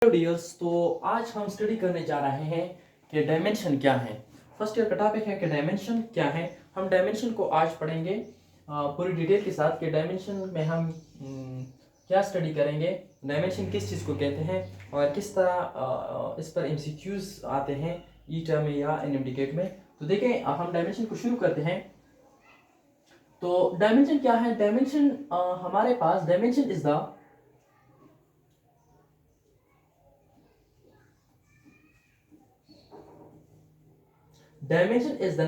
Dears, तो आज हम स्टडी करने जा रहे हैं कि डायमेंशन क्या है। फर्स्ट ईयर का टॉपिक है कि डायमेंशन क्या है। हम डायमेंशन को आज पढ़ेंगे पूरी डिटेल के साथ कि डायमेंशन में हम क्या स्टडी करेंगे, डायमेंशन किस चीज़ को कहते हैं और किस तरह इस पर एमसीक्यूज आते हैं ई टर्म में या एनएमडीकेट में। तो देखें, हम डायमेंशन को शुरू करते हैं। तो डायमेंशन क्या है? डायमेंशन हमारे पास dimension is the dimension is the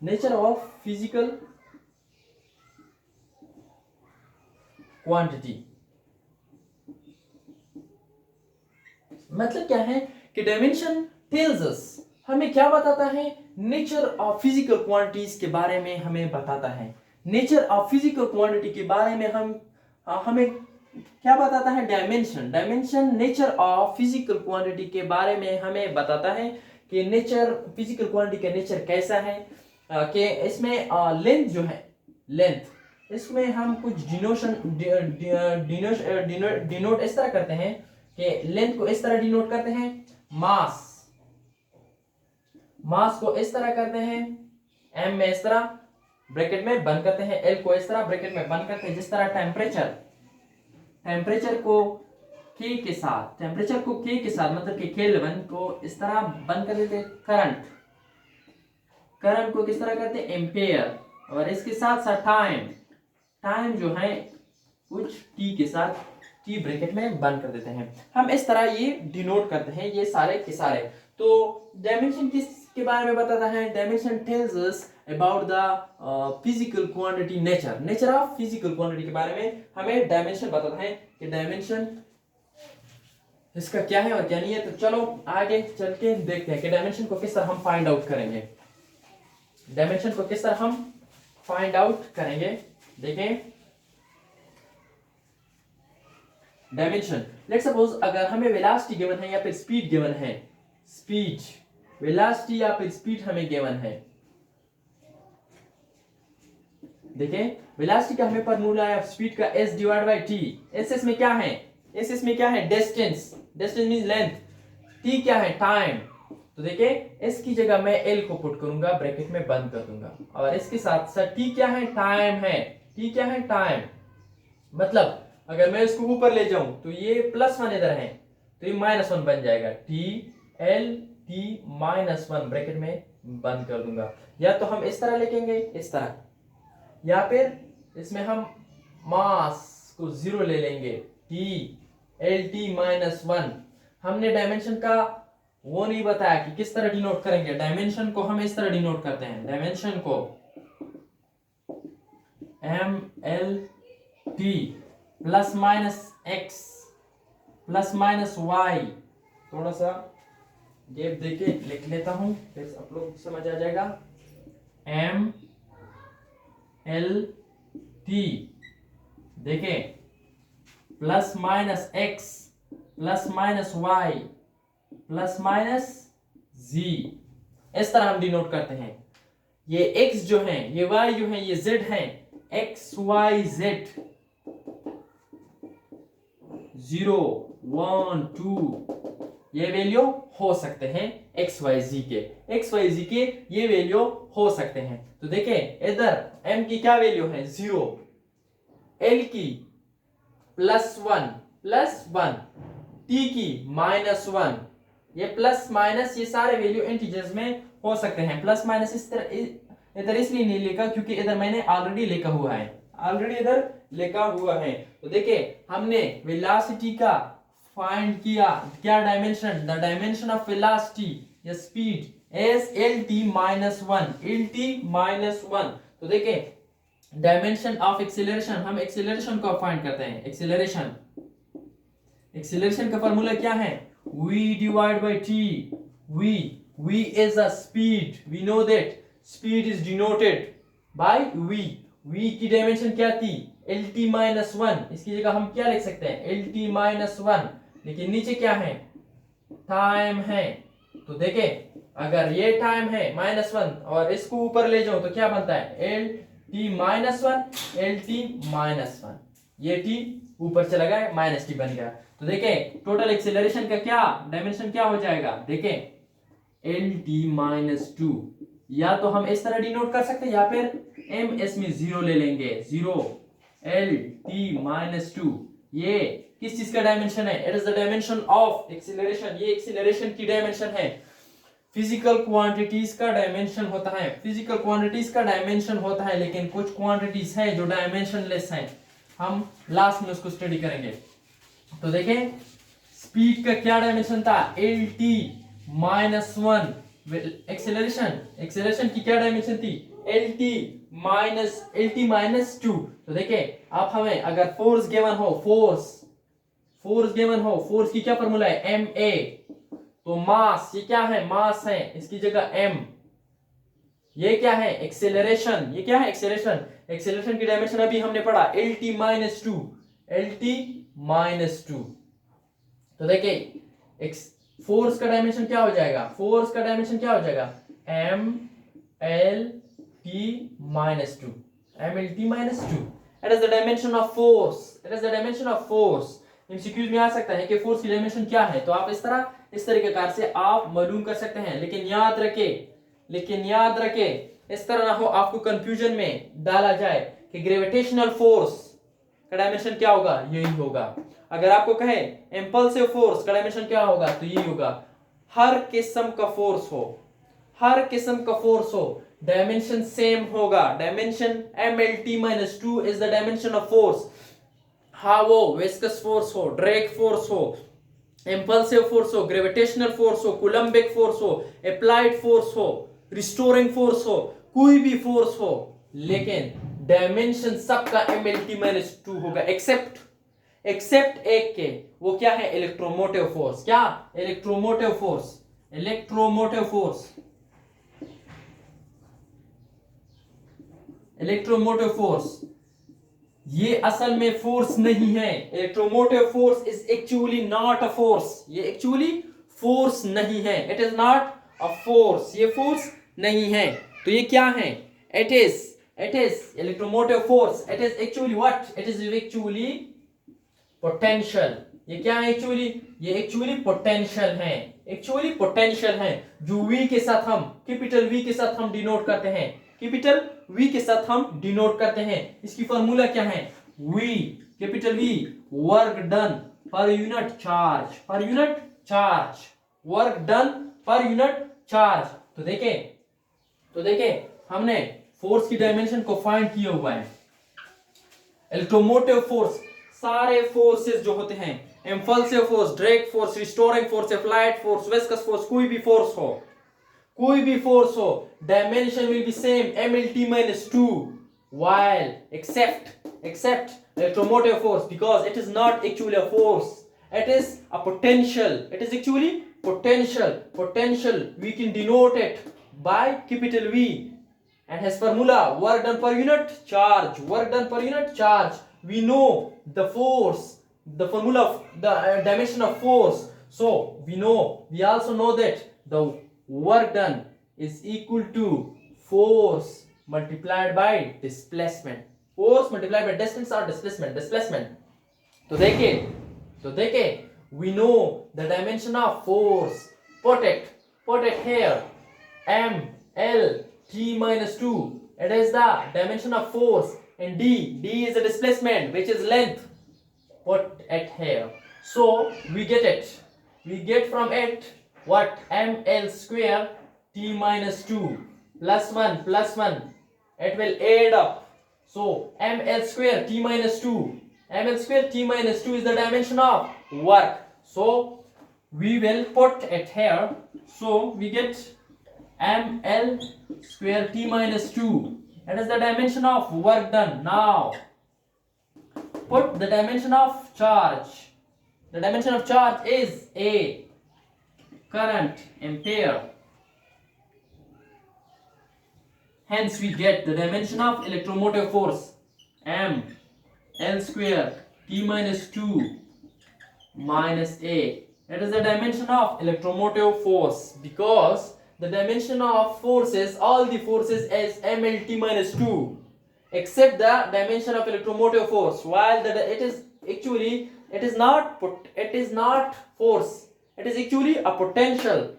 nature of physical quantity। मतलब क्या है कि डायमेंशन टेल्स अस, हमें क्या बताता है? नेचर ऑफ फिजिकल क्वांटिटीज के बारे में हमें बताता है। नेचर ऑफ फिजिकल क्वांटिटी के बारे में हमें क्या बताता है? Dimension nature of physical quantity के बारे में हमें बताता है कि नेचर फिजिकल क्वांटिटी का नेचर कैसा है। कि इसमें लेंथ जो है, लेंथ इसमें हम कुछ डिनोट इस तरह करते हैं कि लेंथ को इस तरह डिनोट करते हैं, मास को इस तरह करते हैं m में इस तरह ब्रैकेट में बंद करते हैं, l को इस तरह ब्रैकेट में बंद करते हैं। जिस तरह टेम्परेचर को K के साथ मतलब कि केल्विन को इस तरह बंद कर देते, करंट को किस तरह करते हैं? एम्पेयर। और इसके साथ साथ टाइम जो है कुछ t के साथ t ब्रैकेट में बंद कर देते हैं। हम इस तरह ये डिनोट करते हैं ये सारे के सारे। तो डायमेंशन किस के बारे में बताता है? Dimension tells us about the physical quantity, nature of physical quantity के बारे में हमें डायमेंशन बताता है कि डायमेंशन इसका क्या है और क्या नहीं है। तो चलो आगे चल के देखते हैं कि डायमेंशन को किस तरह हम फाइंड आउट करेंगे। देखें, डायमेंशन, लेट्स सपोज अगर हमें वेलोसिटी गिवन है या फिर स्पीड गिवन है, वेलोसिटी या फिर स्पीड हमें गिवन है। देखें, वेलोसिटी का हमें फॉर्मूला है स्पीड का s divide by t। s में क्या है? डिस्टेंस मींस लेंथ, t क्या है? टाइम। तो देखिए, s की जगह मैं l को पुट करूंगा, ब्रैकेट में बंद कर दूंगा, और इसके साथ साथ t क्या है? टाइम। मतलब अगर मैं इसको ऊपर ले जाऊं तो ये +1 इधर है तो ये -1 बन जाएगा, t ब्रैकेट में बंद कर दूंगा। या तो हम इस तरह लिखेंगे, इस तरह, या फिर इसमें हम मास को 0 ले लेंगे, t हमने डायमेंशन का वो नहीं बताया कि किस तरह डिनोट करेंगे। डायमेंशन को हम इस तरह डिनोट करते हैं, डायमेंशन को mlt +-x +-y। थोड़ा सा गैप देके लिख लेता हूं, फिर आप लोग समझ आ जाएगा। mlt देखें, +-x +-y +-z, इस तरह हम डिनोट करते हैं। ये x जो है, ये y जो है, ये z है, x y z 0 1 2 ये वैल्यू हो सकते हैं x y z के ये वैल्यू हो सकते हैं। तो देखें, इधर m की क्या वैल्यू है? 0, l की +1 t की -1, ये प्लस माइनस ये सारे वैल्यू इंटीजर्स में हो सकते हैं। प्लस माइनस इस तरह इधर इसलिए नहीं लिखा क्योंकि इधर मैंने ऑलरेडी लिखा हुआ है। तो देखिए, हमने वेलोसिटी का फाइंड किया, क्या dimension? The dimension of velocity या स्पीड इज lt-1। तो देखिए, डायमेंशन ऑफ एक्सीलरेशन, हम एक्सीलरेशन को फाइंड करते हैं। एक्सीलरेशन का फार्मूला क्या है? v divided by t। v is a speed, we know that speed is denoted by v की डायमेंशन क्या थी? lt-1। इसकी जगह हम क्या लिख सकते हैं? lt-1। लेकिन नीचे क्या है? टाइम है। तो देखे, अगर ये टाइम है -1 और इसको ऊपर ले जाऊं तो क्या बनता है? lt-1 lt-1। ये टी ऊपर चला गया, माइनस टी बन गया। तो देखें टोटल एक्सेलरेशन का क्या डायमेंशन क्या हो जाएगा, देखें एल टी माइनस टू, या तो हम इस तरह डिनोट कर सकते हैं या फिर एम एस में जीरो ले लेंगे, zero L T minus to. ये किस चीज का डायमेंशन है, it is the dimension of acceleration, ये एक्सीलरेशन की डायमेंशन है। फिजिकल क्वांटिटीज का डायमेंशन होता है, फिजिकल क्वांटिटीज का डायमेंशन होता है, लेकिन कुछ क्वांटिटीज हैं जो डायमेंशनलेस हैं, हम लास्ट में उसको स्टडी करेंगे। तो देखें स्पीड का क्या डायमेंशन था, L T minus one, acceleration, acceleration की क्या डायमेंशन थी, एल टी माइनस टू। तो देखें आप हमें अगर फोर्स गिवन हो, फोर्स गिवन हो, फोर्स की क्या फॉर्मूला है, एम ए, तो मास ये क्या है, मास है, इसकी जगह एम, ये क्या है एक्सेलरेशन, ये क्या है एक्सेलरेशन, एक्सेलरेशन की डायमेंशन अभी हमने पढ़ा L T minus to, L T minus to. तो देखिए फोर्स का डायमेंशन क्या हो जाएगा, फोर्स का डायमेंशन क्या हो जाएगा, M L T minus two, M L T minus two. It is the dimension of force, it is the dimension of force. MCQs में आ सकता है कि फोर्स की डायमेंशन क्या है, तो आप इस तरीके से आप मालूम कर सकते हैं, लेकिन याद रखे इस तरह ना हो आपको कंफ्यूजन में डाला जाए कि ग्रेविटेशनल फोर्स का डायमेंशन क्या होगा, यही होगा। अगर आपको कहे इंपल्सिव फोर्स का डायमेंशन क्या होगा, तो यही होगा। हर किस्म का फोर्स हो डायमेंशन सेम होगा, dimension M L T minus two is the dimension of force. हाँ वो विस्कस फोर्स हो, ड्रैग फोर्स हो, इंपल्सिव फोर्स हो, ग्रेविटेशनल फोर्स हो, कूलम्बिक फोर्स हो, अप्लाइड फोर्स हो, रिस्टोरिंग फोर्स हो, कोई भी फोर्स हो, लेकिन डायमेंशन सबका M L T minus two होगा, एक्सेप्ट एक के, वो क्या है, इलेक्ट्रोमोटिव फोर्स। क्या, इलेक्ट्रोमोटिव फोर्स ये असल में फोर्स नहीं है। Electromotive force is actually not a force, ये एक्चुअली फोर्स नहीं है, it is not a force, ये फोर्स नहीं है। तो ये क्या है, it is electromotive force, it is actually what, it is actually potential. ये क्या है एक्चुअली, ये एक्चुअली पोटेंशियल है, जो वी के साथ हम कैपिटल वी के साथ हम डिनोट करते हैं, कैपिटल वी के साथ हम डिनोट करते हैं। इसकी फॉर्मूला क्या है, V, capital V, work done per unit charge, work done per unit charge. तो देखें हमने फोर्स की डायमेंशन को फाइंड किया हुआ है। इलेक्ट्रोमोटिव फोर्स, सारे फोर्सेस जो होते हैं, impulsive force, drag force, restoring force, applied force, viscous force, कोई भी फोर्स हो, dimension will be same mlt minus 2, while except electromotive force, because it is not actually a force, it is a potential, it is actually potential, we can denote it by capital V, and his formula, work done per unit charge, we know the force, the formula of the dimension of force, so we also know that the work done is equal to force multiplied by displacement, force multiplied by distance or displacement. तो देखिए we know the dimension of force, put it here, m l t minus 2, it is the dimension of force, and d is the displacement, which is length, put it here. So we get from it what, ml square t minus 2 plus 1, it will add up. So ml square t minus 2 is the dimension of work, so we will put it here. So we get ml square t minus 2, that is the dimension of work done. Now put the dimension of charge, the dimension of charge is a current, ampere, hence we get the dimension of electromotive force, m l square t minus 2 minus a, that is the dimension of electromotive force, because the dimension of forces, all the forces is mlt minus 2, except the dimension of electromotive force, while it is actually it is not force, it is actually a potential.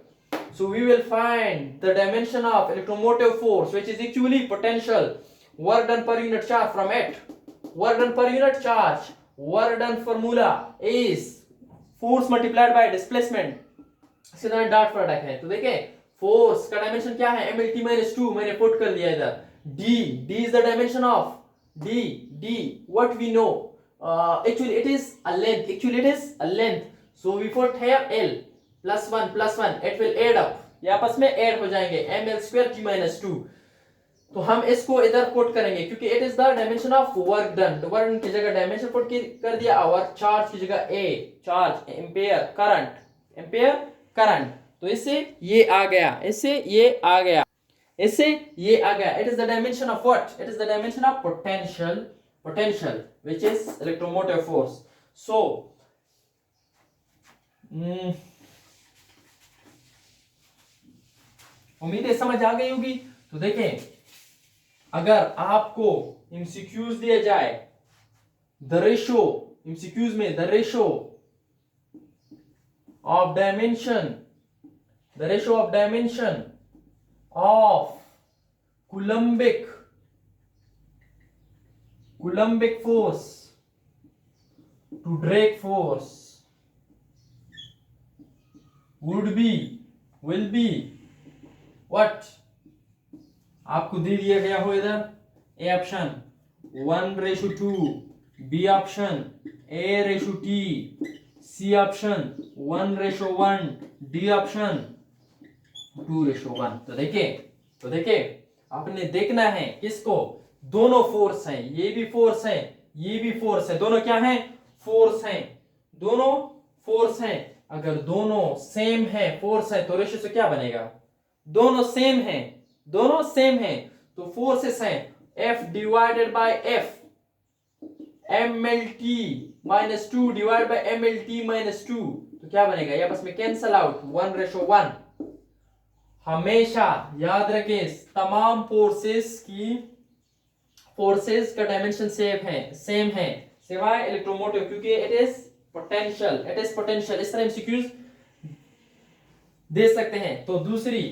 So we will find the dimension of electromotive force, which is actually potential. Work done per unit charge from it. Work done per unit charge. Work done formula is force multiplied by displacement. इसके तरह dot product है. तो देखिए force का dimension क्या है, mlt minus 2 मैंने put कर दिया इधर. d is the dimension of d what we know, actually it is a length, so we put here l plus 1 it will add up, ये आपस में ऐड हो जाएंगे, ml square t minus 2. तो हम इसको इधर पुट करेंगे क्योंकि it is the dimension of work done. Work done की जगह डायमेंशन पुट कर दिया, और चार्ज की जगह a चार्ज, एम्पेयर करंट. तो इससे ये आ गया, इससे ये आ गया. It is the dimension of what? It is the dimension of potential which is electromotive force. So उम्मीद है समझ आ गई होगी. तो देखें, अगर आपको एमसीक्यूज दिया जाए, द रेशो, एमसीक्यूज में the ratio of dimension of Coulombic force to Drake force will be what? आपको दे दिया गया हो इधर A option 1:2, B option A:T, C option 1:1, D option 2:1. तो देखिए आपने देखना है किसको, दोनों फोर्स हैं, ये भी फोर्स है, ये भी फोर्स है, दोनों क्या हैं, फोर्स हैं, दोनों फोर्स हैं. अगर दोनों सेम है, फोर्स है, तो रेशियो से क्या बनेगा, दोनों सेम हैं, तो फोर्सेस हैं F divided by F, mlt minus 2 divide by mlt minus 2. तो क्या बनेगा, ये आपस में कैंसल आउट, 1:1. हमेशा याद रखें तमाम फोर्सेस का डायमेंशन सेम है सिवाय इलेक्ट्रोमोटिव, क्योंकि इट इज पोटेंशियल. इस तरह एमसीक्यूज दे सकते हैं. तो दूसरी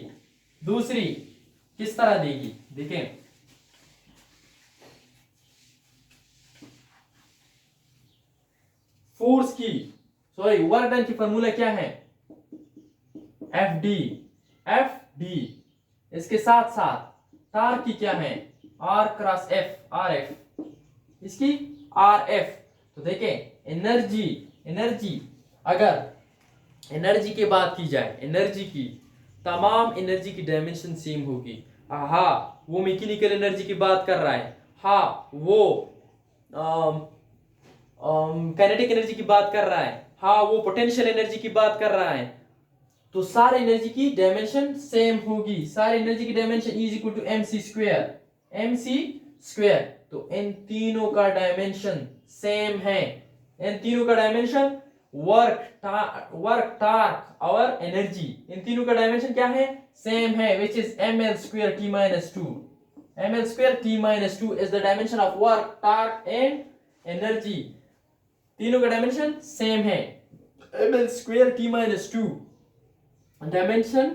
किस तरह देगी, देखें. फोर्स की वर्क डन की फॉर्मूला क्या है, FD. इसके साथ साथ तार की क्या है, R क्रॉस F, RF, इसकी RF. तो देखें एनर्जी, अगर एनर्जी की बात की जाए, एनर्जी की तमाम एनर्जी की डायमेंशन सेम होगी. हाँ, वो मैकेनिकल एनर्जी की बात कर रहा है, हाँ वो काइनेटिक एनर्जी की बात कर रहा है, हाँ वो पोटेंशियल एनर्जी की बात कर रहा है. तो सारे एनर्जी की डायमेंशन सेम होगी. सारी एनर्जी की dimension is equal to mc square. तो इन तीनों का डायमेंशन सेम है, इन तीनों का डायमेंशन वर्क, टार्क और एनर्जी, इन तीनों का डायमेंशन क्या है, सेम है, which is ml² t minus 2. ml² t minus 2 is the dimension of work, torque and energy. तीनों का डायमेंशन सेम है. ml² t minus 2 dimension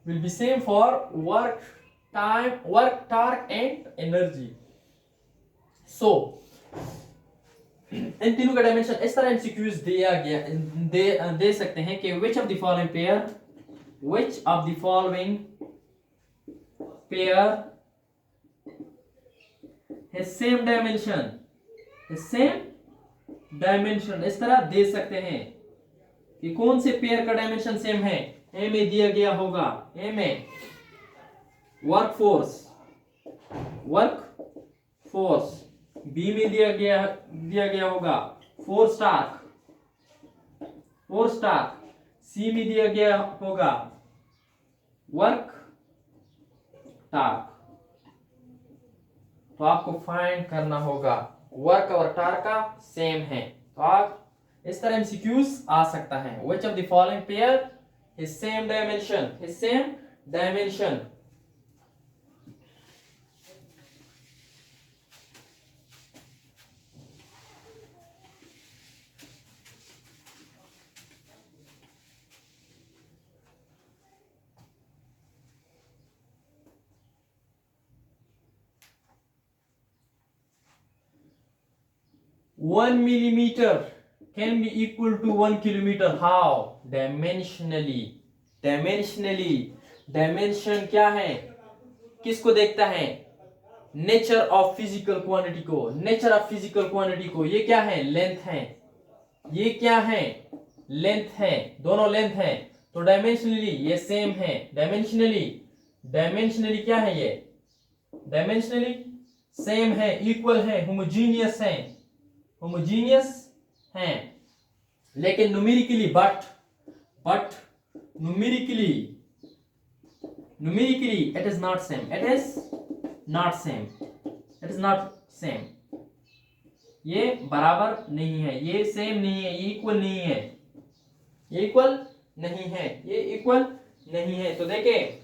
will be same for work, torque and energy. So इन तीनों का dimension इस तरह MCQs दे सकते हैं कि which of the following pair has same dimension, इस तरह दे सकते हैं कि कौन से पेयर का डायमेंशन सेम है. ए में दिया गया होगा, ए में वर्क फोर्स, बी में दिया गया होगा फोर्स टार्क, सी में दिया गया होगा वर्क टार्क. तो आपको फाइंड करना होगा वर्क और टार्क का सेम है. तो आप इस तरह एमसीक्यूज आ सकता है. Which of the following pair his same dimension. 1 millimeter can be equal to 1 kilometer. How? Dimensionally. Dimensionally. Dimension क्या है? किसको देखता है? नेचर ऑफ फिजिकल क्वांटिटी को. नेचर ऑफ फिजिकल क्वांटिटी को. ये क्या है? लेंथ है. ये क्या है? लेंथ है. दोनों लेंथ है. तो डायमेंशनली ये सेम है. डायमेंशनली. डायमेंशनली क्या है ये? डायमेंशनली सेम है, इक्वल है, होमोजीनियस है. होमोजीनियस है. लेकिन numerically but numerically it is not same. It is not same. It is not same. ये बराबर नहीं है. ये सेम नहीं है. ये इक्वल नहीं है. ये इक्वल नहीं है. ये इक्वल नहीं है. तो देखिए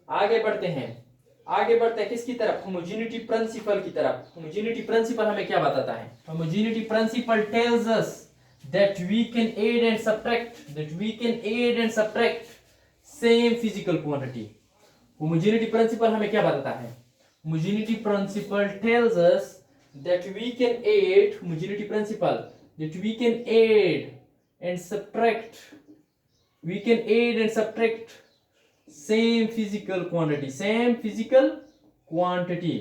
आगे बढ़ते हैं. आगे बढ़ते हैं किसकी तरफ? होमोजेनिटी प्रिंसिपल की तरफ. होमोजेनिटी प्रिंसिपल हमें क्या बताता है? Homogeneity principle tells us that we can add and subtract same physical quantity. Homogeneity principle हमें क्या बताता है? Homogeneity principle tells us that we can add. Homogeneity principle that we can add and subtract. We can add and subtract same physical quantity. Same physical quantity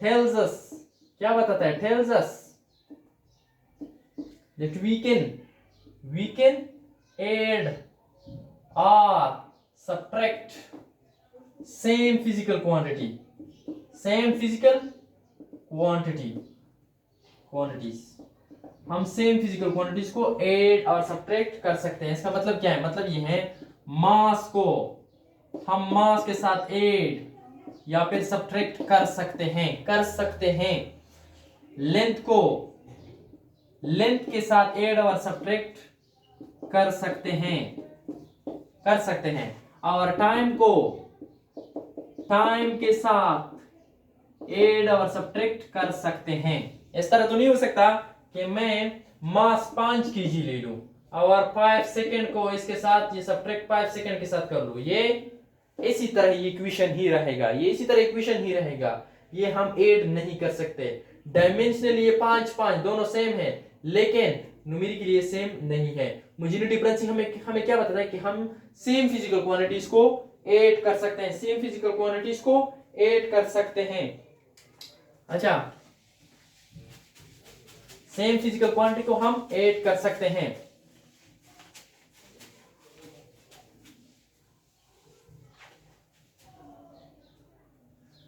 tells us. क्या बताता है? Tells us that we can add or subtract same physical quantity. Quantities हम same physical quantities को add और subtract कर सकते हैं. इसका मतलब क्या है? मतलब ये है मास को हम मास के साथ ऐड या फिर सब्ट्रैक्ट कर सकते हैं. लेंथ के साथ ऐड और सब्ट्रैक्ट कर सकते हैं. और टाइम के साथ ऐड और सब्ट्रैक्ट कर सकते हैं. इस तरह तो नहीं हो सकता कि मैं मास 5 kg ले लूं और 5 सेकंड को इसके साथ ये सब्ट्रैक्ट 5 सेकंड के साथ कर लूं. ये इसी तरह ये इक्वेशन ही रहेगा. ये हम ऐड नहीं कर सकते. डायमेंशनली ये 5 दोनों सेम है, लेकिन न्यूमेरिकली ये सेम नहीं है. होमोजेनिटी प्रिंसिपल हमें क्या बताता है कि हम सेम फिजिकल क्वांटिटीज को ऐड कर सकते हैं. अच्छा, सेम फिजिकल क्वांटिटी को हम ऐड कर सकते हैं.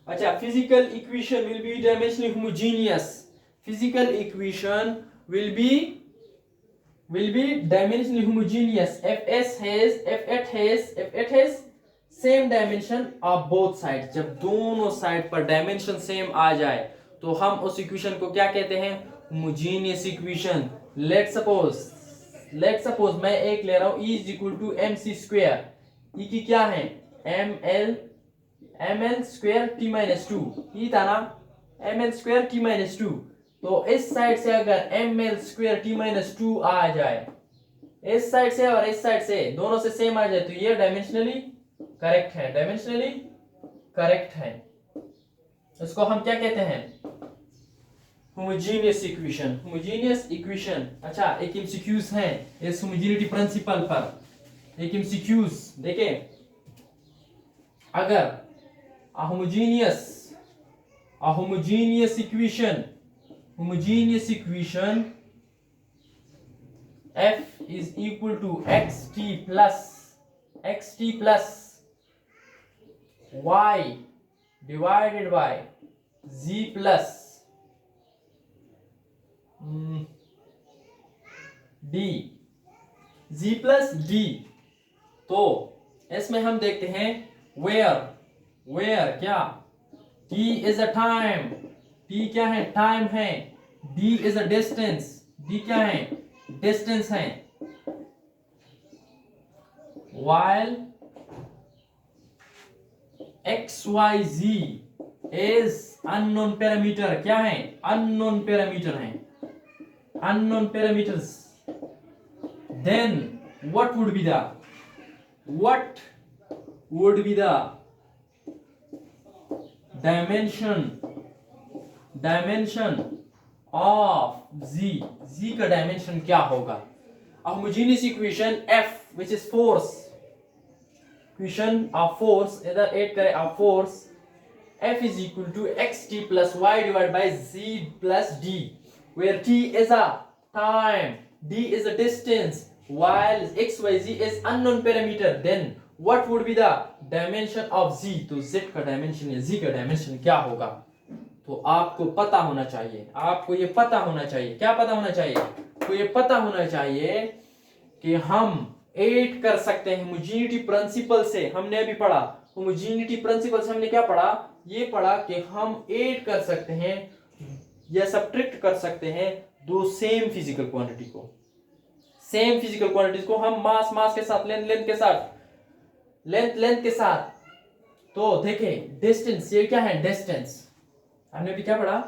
अच्छा, physical equation will be dimensionally homogeneous. Physical equation will be dimensionally homogeneous. F8 has same dimension of both sides. जब दोनों साइड पर डायमेंशन सेम आ जाए तो हम उस इक्वेशन को क्या कहते हैं? Homogeneous equation. लेट सपोज मैं एक ले रहा हूं, E is equal to mc². E की क्या है? ml² t-2. E था ना? ml² t-2. तो इस साइड से अगर ml² t-2 आ जाए, इस साइड से और इस साइड से दोनों से सेम आ जाए, तो ये डायमेंशनली करेक्ट है. इसको हम क्या कहते हैं? Homogeneous equation. अच्छा, एक एमसीक्यूज है इस होमोजेनिटी प्रिंसिपल पर. एक एमसीक्यूज देखिए, अगर a homogeneous equation f is equal to xt plus y divided by z plus d. तो इसमें हम देखते हैं where क्या? t is a time. t क्या है? टाइम है. d is a distance. d क्या है? डिस्टेंस है. while xyz is unknown parameter. क्या है? unknown parameter है. unknown parameters. then what would be the dimension of G का डायमेंशन क्या होगा? Homogeneous equation F which is force, equation of force इधर ऐड करें of force, F is equal to xt plus y divided by z plus d, where t is a time, d is a distance, while x, y, z is unknown parameter. Then what would be the dimension of z? तो z का dimension या z का dimension क्या होगा? तो आपको पता होना चाहिए, आपको ये पता होना चाहिए। क्या पता होना चाहिए? तो ये पता होना चाहिए कि हम ऐड कर सकते हैं होमोजेनिटी प्रिंसिपल से। हमने अभी पढ़ा होमोजेनिटी प्रिंसिपल से, हमने क्या पढ़ा? ये पढ़ा कि हम ऐड कर सकते हैं या सब्ट्रैक्ट कर सकते हैं दो सेम फिजिकल क्वांटिटी को। सेम फिजिकल क्वांटिटीज को हम मास के साथ, लेंथ के साथ, लेंथ के साथ। तो देखें डिस्टेंस, ये क्या है? डिस्टेंस। हमने भी क्या पढ़ा?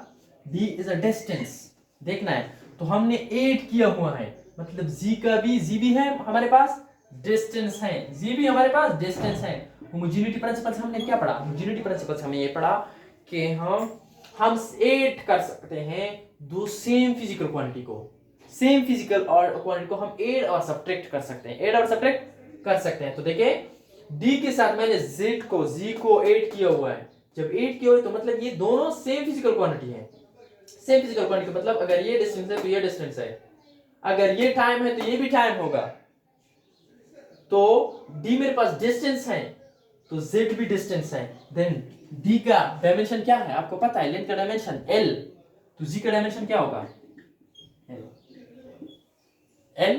d इज अ डिस्टेंस, देखना है। तो हमने ऐड किया हुआ है, मतलब जी भी है हमारे पास, डिस्टेंस है, जी भी हमारे पास डिस्टेंस है। होमोजेनिटी प्रिंसिपल से हमने क्या पढ़ा? होमोजेनिटी प्रिंसिपल से हमने ये पढ़ा कि हम ऐड कर सकते हैं दो सेम फिजिकल क्वांटिटी को, सेम फिजिकल और क्वांटिटी को हम ऐड और सब्ट्रैक्ट कर सकते हैं, ऐड और सब्ट्रैक्ट कर सकते हैं। तो देखिए d के साथ मैंने जी को ऐड किया हुआ है। जब ऐड किया हुआ है तो मतलब ये दोनों सेम फिजिकल क्वांटिटी है। सेम फिजिकल क्वांटिटी का मतलब अगर ये डिस्टेंस है तो ये डिस्टेंस है, अगर ये टाइम है तो ये भी टाइम होगा। तो d मेरे पास डिस्टेंस है तो z भी डिस्टेंस है। देन d का डायमेंशन क्या है? आपको पता है, लेंथ का डायमेंशन l, तो z का डायमेंशन क्या होगा? l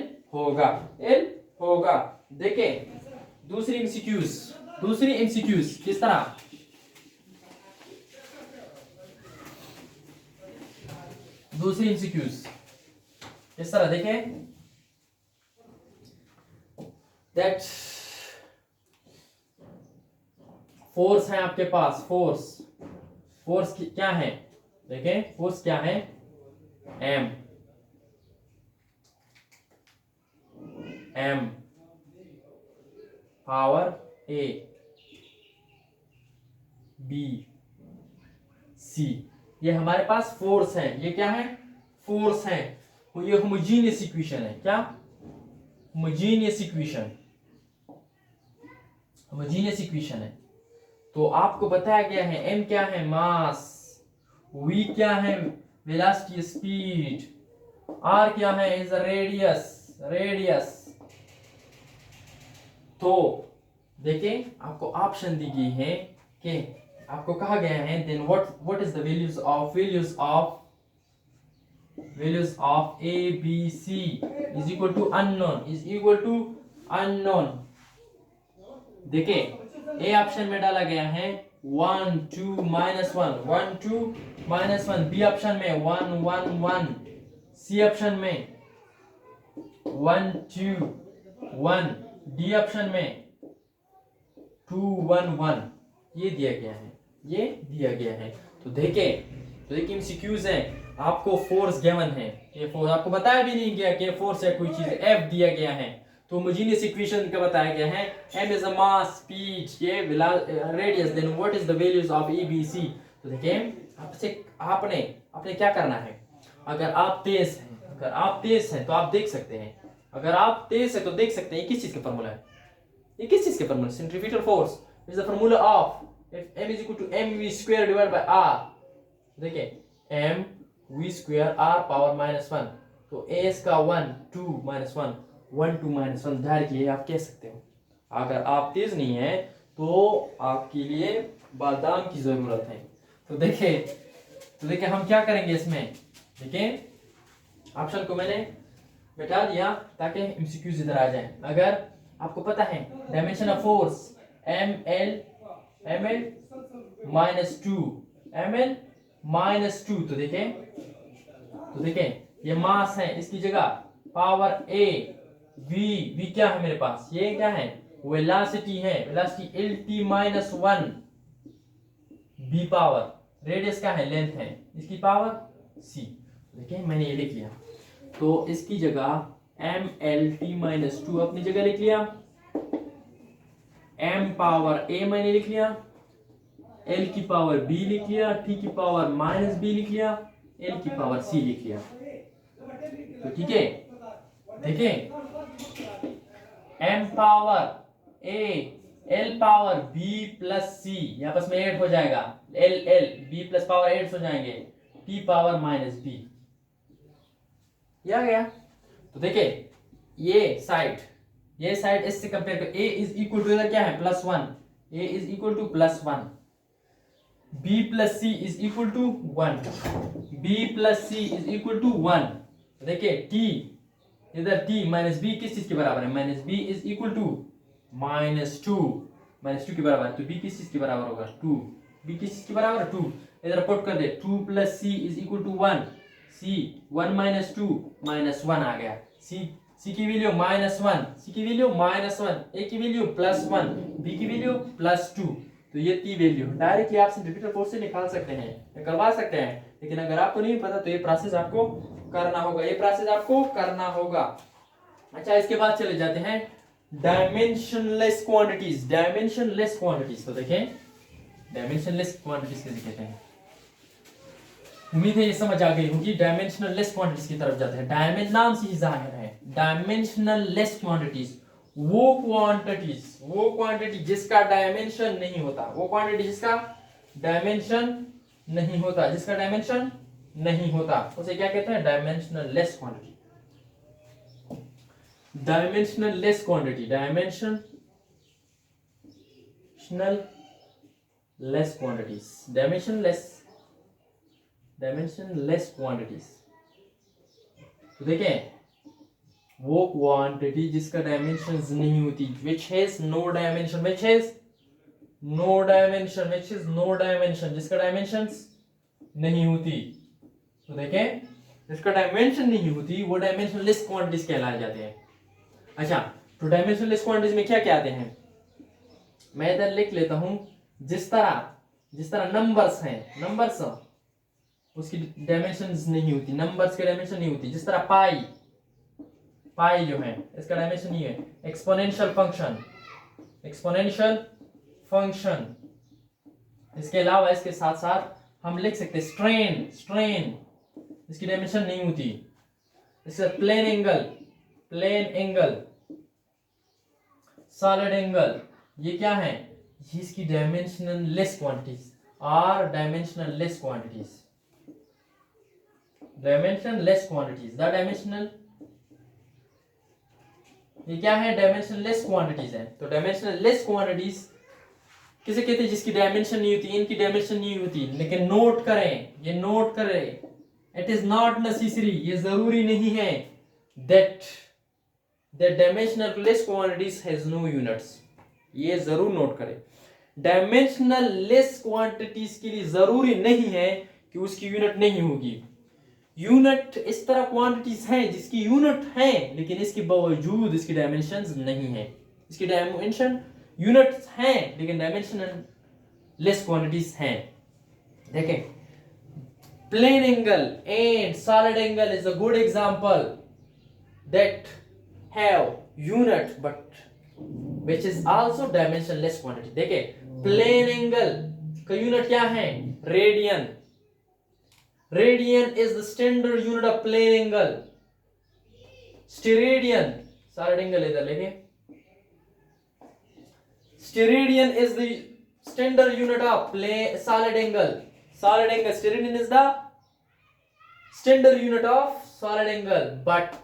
होगा। देखें दूसरी एमसीक्यूज किस तरह? दूसरी एमसीक्यूज इस तरह देखें, दैट फोर्स है आपके पास, फोर्स क्या है? देखें फोर्स क्या है? m power a b c, ये हमारे पास फोर्स है। ये क्या है? फोर्स है। ये होमोजेनियस इक्वेशन है। क्या? होमोजेनियस इक्वेशन है। तो आपको बताया गया है m क्या है? मास, v क्या है? वेलोसिटी स्पीड, r क्या है? Is radius. तो देखिए आपको ऑप्शन दी गई है कि आपको कहा गया है then what is the values of a b c is equal to unknown. देखिए ए ऑप्शन में डाला गया है 1 2 -1, 1 2 -1, बी ऑप्शन में 1 1 1, सी ऑप्शन में 1 2 1, डी ऑप्शन में 2 1 1। ये दिया गया है। तो देखिए एमसीक्यूज है, आपको फोर्स गिवन है, ये फोर्स आपको बताया भी नहीं गया कि फोर्स है कोई चीज, एफ दिया गया है। तो होमोजेनियस इक्वेशन का बताया गया है m is a mass, speed, ये radius, then what is the values of e b c। तो देखिए आपने क्या करना है? अगर आप तेज हैं तो आप देख सकते हैं, अगर आप तेज है तो देख सकते हैं। ये किस चीज का फार्मूला है? ये किस चीज का formula? Centrifugal force is the formula of if m is equal to mv² divided by r। देखिए mv² r पावर -1, तो a का 1 2 -1, 1 2 -1 डायरेक्टली आप कह सकते हो। अगर आप तेज नहीं है तो आपके लिए बादाम की जरूरत है। तो देखिए हम क्या करेंगे इसमें? देखिए ऑप्शन को मैंने बैठा दिया ताकि एमसीक्यूज इधर आ जाए। अगर आपको पता है डायमेंशन ऑफ फोर्स ml -2, तो देखें ये मास है, इसकी जगह पावर a, v क्या है मेरे पास? ये क्या है? वेलोसिटी है, velocity lt -1, b power, radius क्या है? लेंथ है, इसकी पावर c। देखिए मैंने ये लिख लिया, तो इसकी जगह mlt-2 अपनी जगह लिख लिया, m पावर a मैंने लिख लिया, l की पावर b लिख लिया, t की पावर -b लिख लिया, एल की पावर सी लिख लिया। तो ठीक है, देखें M power a L power b plus c, ये आपस में ऐड हो जाएगा, L L b plus power add हो जाएंगे, टी पावर माइनस बी, ये आ गया। तो देखिए ये साइड इससे कंपेयर कर, ए इज इक्वल टू इधर क्या है +1, a is equal to +1, b plus C is equal to 1, b plus C is equal to 1। देखिए टी इधर टी माइनस बी किस चीज के बराबर है, minus B is equal to -2 के बराबर, तो बी किस चीज के बराबर होगा 2, बी किस चीज के बराबर है 2, इधर पुट कर दे 2 plus C is equal to 1, C 1 minus 2 -1 आ गया, सी की वैल्यू -1, सी की वैल्यू -1, ए की वैल्यू +1, बी की वैल्यू +2। तो ये ती वैल्यू डायरेक्टली आप रिपीटर कोड से निकाल सकते हैं, निकलवा सकते हैं, लेकिन अगर आपको नहीं पता तो ये प्रोसेस आपको करना होगा, ये प्रोसेस आपको करना होगा। अच्छा, इसके बाद चले जाते हैं डायमेंशनलेस क्वांटिटीज, डायमेंशनलेस क्वांटिटीज। तो देखें डायमेंशनलेस क्वांटिटीज किसे कहते हैं, उम्मीद है ये समझ आ गई होगी। डायमेंशनलेस क्वांटिटीज की तरफ जाते हैं, डायमेंशन नाम से ही जाहिर है, डायमेंशनलेस क्वांटिटीज वो क्वांटिटी जिसका डायमेंशन नहीं होता, वो क्वांटिटी जिसका डायमेंशन नहीं होता, जिसका डायमेंशन नहीं होता, उसे क्या कहते हैं dimensionless quantity, dimensionless quantity, dimensionless quantities, dimensionless quantities. तो देखें वो क्वांटिटी जिसका डायमेंशंस नहीं होती, which has no dimension, जिसका डायमेंशंस नहीं होती। तो देखें जिसका डायमेंशन नहीं होती वो डायमेंशनलेस क्वांटिटीज कहलाए जाते हैं। अच्छा, तो डायमेंशनलेस क्वांटिटीज में क्या क्या आते हैं, मैं इधर लिख लेता हूं, जिस तरह नंबर्स हैं, नंबर्स उसकी डायमेंशंस नहीं होती, नंबर्स के डायमेंशन नहीं होती, जिस तरह पाई जो है इसका डायमेंशन नहीं है, एक्सपोनेंशियल फंक्शन, इसके अलावा इसके साथ साथ हम लिख सकते हैं स्ट्रेन, इसकी डायमेंशन नहीं होती, इसके प्लेन एंगल, सॉलिड एंगल, ये क्या है, ये इसकी dimensionless quantities are dimensionless quantities, the dimensional, ये क्या है डायमेंशनलेस क्वांटिटीज है। तो डायमेंशनलेस क्वांटिटीज किसे कहते हैं, जिसकी डायमेंशन नहीं होती, इनकी डायमेंशन नहीं होती, लेकिन नोट करें, इट इज नॉट नेसेसरी, ये जरूरी नहीं है, that the dimensionless quantities has no units, ये जरूर नोट करें, डायमेंशनलेस क्वांटिटीज के लिए जरूरी नहीं है कि उसकी यूनिट नहीं होगी। यूनिट इस तरह क्वांटिटीज हैं जिसकी यूनिट है, लेकिन इसके बावजूद इसकी डायमेंशंस नहीं है, इसकी डायमेंशन यूनिट्स हैं लेकिन डायमेंशन लेस क्वांटिटीज हैं। देखें plane angle and solid angle is a good example that have unit but which is also dimensionless quantity. देखें प्लेन एंगल का यूनिट क्या है, radian is the standard unit of plane angle, steradian, solid angle इधर लेंगे, steradian is the standard unit of solid angle, steradian is the standard unit of solid angle, but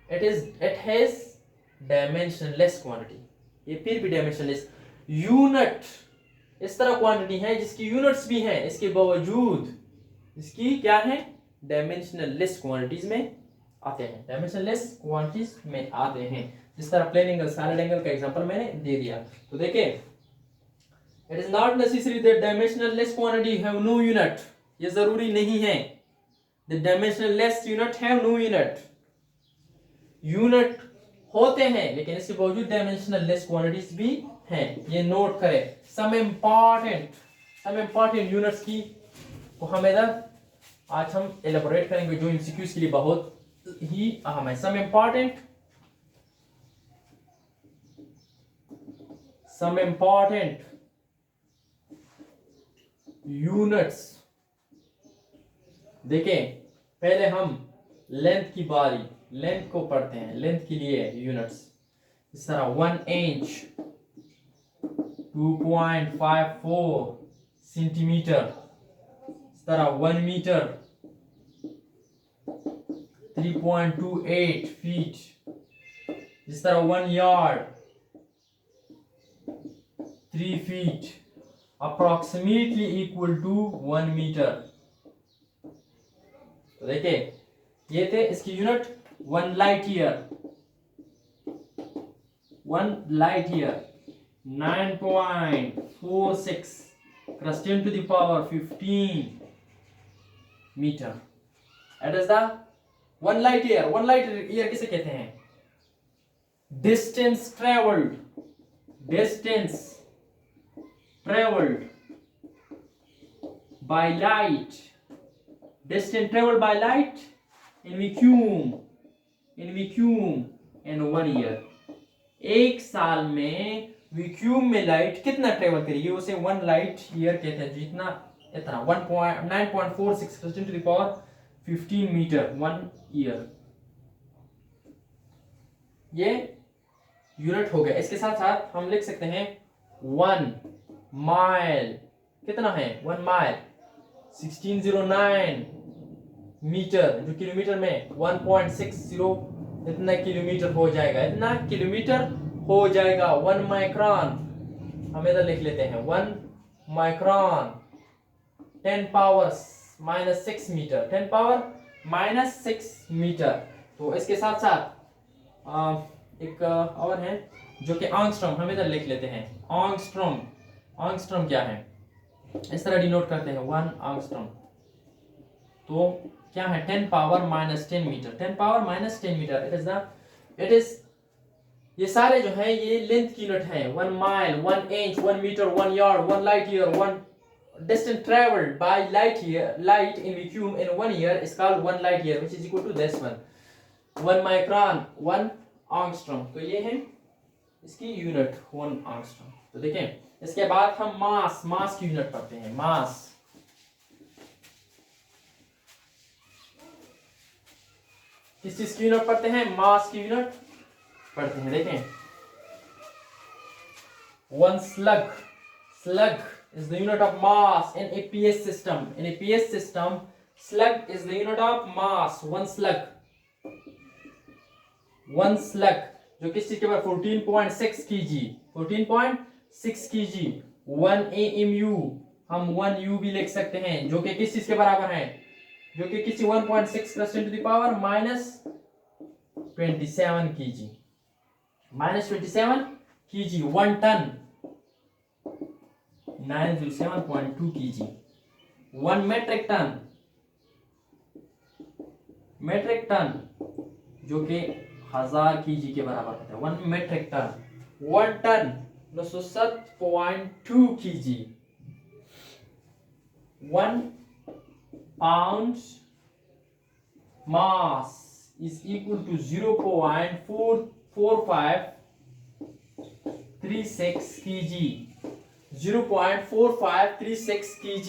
it has dimensionless quantity, ये फिर भी dimensionless unit इस तरह quantity है जिसकी units भी हैं, इसके बावजूद इसकी क्या है डायमेंशनलेस क्वांटिटीज में आते हैं, जिस तरह प्लेन एंगल सॉलिड एंगल का एग्जांपल मैंने दे दिया। तो देखिए it is not necessary that dimensionless quantity have no unit, ये जरूरी नहीं है that dimensionless unit have no unit होते हैं, लेकिन इसके बावजूद डायमेंशनलेस क्वांटिटीज भी हैं, ये नोट करें। सम इंपॉर्टेंट यूनिट्स की को हम इधर आज हम एलेबोरेट करेंगे जो एमसीक्यूज के लिए बहुत ही अहम है। सम इंपॉर्टेंट यूनिट्स देखें, पहले हम लेंथ की बारी, लेंथ को पढ़ते हैं। लेंथ के लिए यूनिट्स इस तरह 1 इंच 2.54 सेंटीमीटर, इस तरह 1 मीटर 3.28 फीट, इस तरह 1 yard 3 feet, approximately equal to 1 metre. तो देखिए, ये थे इसकी unit 1 light year. 1 light year 9.46 × 10 to the power 15 metre. That is the 1 light year. 1 light year किसे कहते हैं? Distance traveled. Distance traveled by light. Distance traveled by light in vacuum. In vacuum in 1 year. एक साल में vacuum में light कितना travel करेगी उसे 1 लाइट ईयर कहते हैं। जितना इतना 9.46 × 10 to the power 15 metre 1 year, ये यूनिट हो गया। इसके साथ साथ हम लिख सकते हैं 1 माइल कितना है? 1 माइल 1609 मीटर, जो किलोमीटर में 1.60 इतना किलोमीटर हो जाएगा। इतना किलोमीटर हो जाएगा। 1 माइक्रोन हम इधर लिख लेते हैं। 1 micron 10 power -6 metre, 10 power -6 metre. तो इसके साथ साथ एक और है जो कि एंगस्ट्रॉम, हम इधर लिख लेते हैं। एंगस्ट्रॉम, एंगस्ट्रॉम क्या है? इस तरह डिनोट करते हैं 1 एंगस्ट्रॉम। तो क्या है? 10 power -10 metre, 10 power -10 metre. It is ये सारे जो है ये लेंथ की यूनिट है। 1 mile, 1 inch, 1 metre, 1 yard, 1 light year, 1 distance traveled by light in vacuum in 1 year is called 1 light year, which is equal to this one 1 micron 1 angstrom। तो ये है इसकी यूनिट 1 angstrom। तो देखें, इसके बाद हम मास की यूनिट पढ़ते हैं। मास किस चीज की यूनिट पढ़ते हैं? मास की यूनिट पढ़ते हैं। देखें, 1 slug is the unit of mass in a PS system. In a PS system, slug is the unit of mass. 1 slug जो किस चीज के बाद 14.6 kg, 14.6 kg। 1 AMU हम 1 U भी लिख सकते हैं, जो कि किस चीज के बराबर है? जो कि किसी 1.6 × 10 to the power -27 kg, -27 kg। 1 ton 907.2 kg। 1 metric ton जो कि 1000 kg के बराबर होता है। 1 metric ton, 1 ton 907.2 kg। 1 pound mass is equal to 0.4536 kg। 0.4536 kg,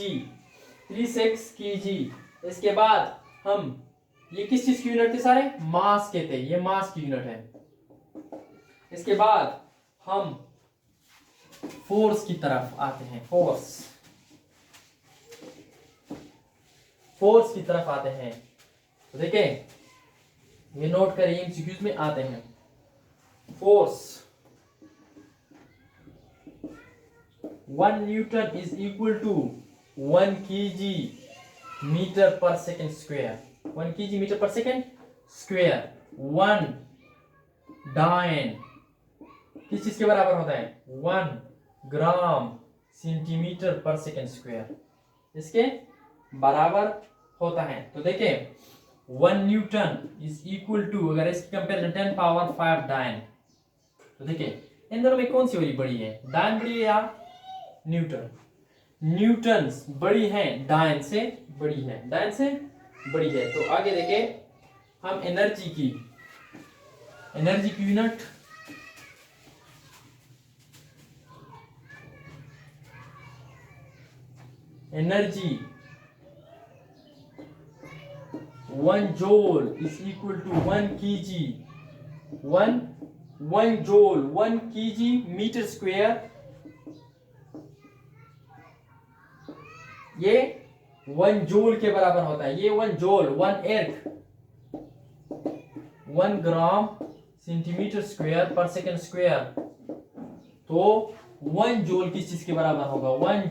36 kg। इसके बाद हम ये किस चीज की यूनिट थे? सारे मास के थे, ये मास की यूनिट है। इसके बाद हम फोर्स की तरफ आते हैं। फोर्स की तरफ आते हैं। तो देखें, ये नोट करें, एमसीक्यूज में आते हैं। Force 1 newton is equal to 1 kg metre per second square. 1 kg metre per second square. 1 dyne किस चीज के बराबर होता है? 1 gram centimetre per second square इसके बराबर होता है। तो देखिए, 1 न्यूटन इज इक्वल टू, अगर इसकी कंपेरिजन 10 पावर 5 डाइन। तो देखिए, इन दोनों में कौन सी वाली बड़ी है? डाइन बड़ी है या न्यूटन? न्यूटन्स बड़ी है, डाइन से बड़ी है, डाइन से बड़ी है। तो आगे देखिए, हम एनर्जी की unit 1 joule is equal to 1 kg. 1 joule 1 kg metre square, ये 1 जूल के बराबर होता है। ये 1 जूल 1 एर्क 1 ग्राम सेंटीमीटर स्क्वायर पर सेकंड स्क्वायर। तो 1 जूल किस चीज के बराबर होगा? 1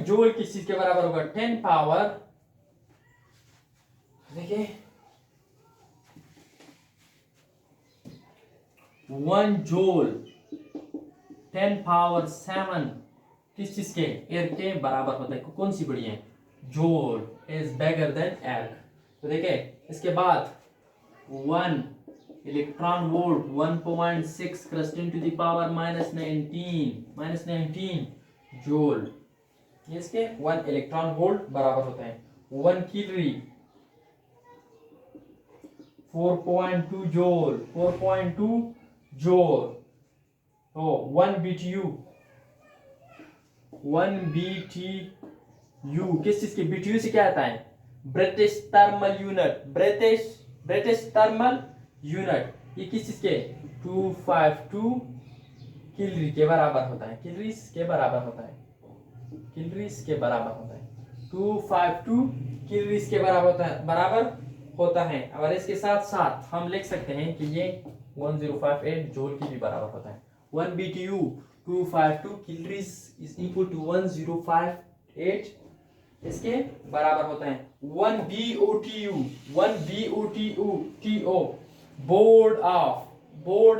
जूल किस चीज के बराबर होगा? 10 पावर, देखिए 1 जूल 10 पावर 7 किस चीज के? एयर के बराबर होता है। कौन सी बड़ी है? Joule is bigger than erg. तो देखिए इसके बाद 1 इलेक्ट्रॉन वोल्ट 1.6 × 10⁻⁻19 जूल, इसके 1 इलेक्ट्रॉन वोल्ट बराबर होता है। 1 किलोरी 4.2 जूल, 4.2 जूल। तो 1 BTU किस चीज के? BTU से क्या आता है? British thermal unit, British thermal unit. ये किस चीज के? 252 किलोरी के बराबर होता है। किलोरीज के बराबर होता है। 252 किलोरीज के बराबर होता है। और इसके साथ साथ हम लिख सकते हैं कि ये 1058 जूल की भी बराबर होता है। 1 BTU 252 किलोरीज इज इक्वल टू 1058 इसके बराबर होता है। 1 BOTU board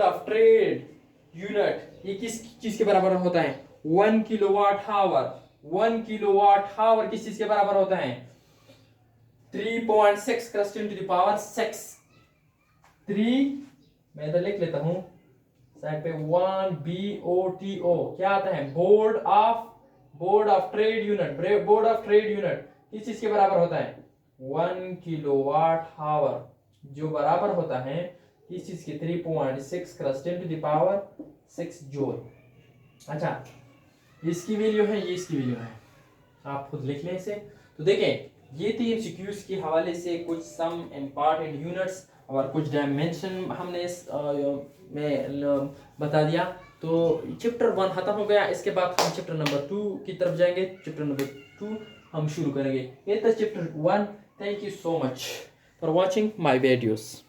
of trade unit, ये किस चीज के बराबर होता है? 1 किलोवाट आवर किस चीज के बराबर होता है? 3.6 × 10⁻⁶ 3, मैं इधर लिख लेता हूं साइड पे। 1 BOTO क्या आता है? बोर्ड ऑफ ट्रेड यूनिट किस चीज के बराबर होता है? 1 किलोवाट आवर, जो बराबर होता है किस चीज के? 3.6 × 10⁻⁶ जूल। अच्छा, इसकी वैल्यू है, ये इसकी वैल्यू है, आप खुद लिख लें इसे। तो देखें ये थी MCQs के हवाले से कुछ सम इम्पॉर्टेंट यूनिट्स और कुछ डायमेंशन हमने इस में बता दिया। तो चैप्टर 1 खत्म हो गया। इसके बाद हम चैप्टर नंबर 2 की तरफ जाएंगे। चैप्टर नंबर 2 हम शुरू करेंगे। ये था chapter 1। Thank you so much for watching my videos.